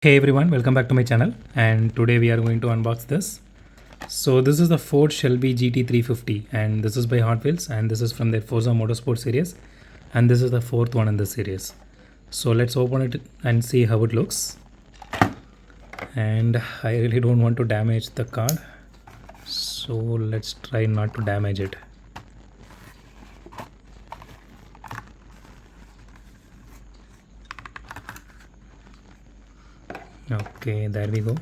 Hey everyone, welcome back to my channel, and today we are going to unbox this. So this is the Ford Shelby GT350 and this is by Hotwheels and this is from their FORZA Motorsport series and this is the fourth one in this series. So let's open it and see how it looks. And I really don't want to damage the card, so let's try not to damage it. Okay, there we go.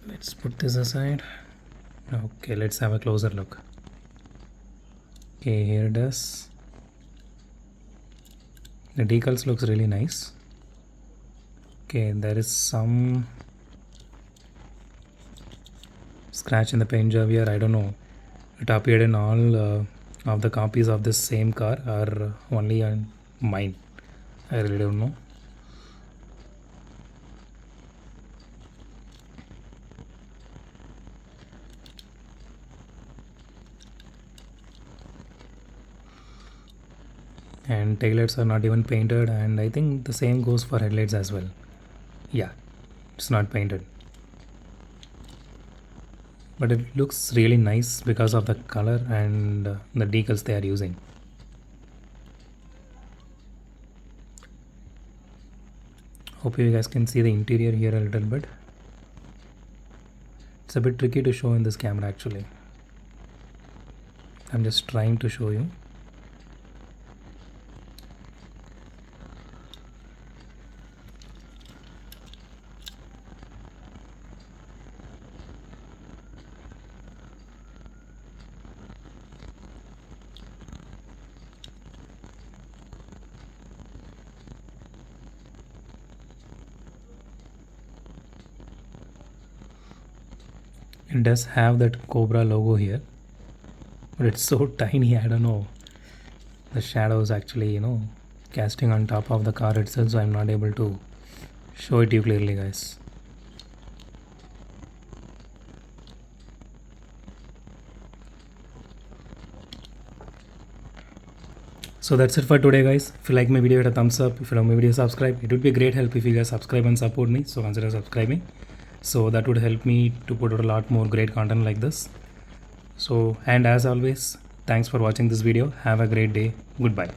Let's put this aside. Okay, let's have a closer look. Okay, here it is. The decals looks really nice. Okay, there is some scratch in the paint job here. I don't know. It appeared in all of the copies of this same car or only on mine. I really don't know. And taillights are not even painted, and I think the same goes for headlights as well. Yeah, it's not painted, but it looks really nice because of the color and the decals they are using. Hope you guys can see the interior here a little bit. It's a bit tricky to show in this camera actually. I'm just trying to show you. It does have that Cobra logo here, but it's so tiny. I don't know. The shadows actually, casting on top of the car itself, so I'm not able to show it to you clearly, guys. So that's it for today, guys. If you like my video, hit a thumbs up. If you like my video, subscribe. It would be a great help if you guys subscribe and support me, so consider subscribing. So that would help me to put out a lot more great content like this. So, and as always, thanks for watching this video. Have a great day. Goodbye.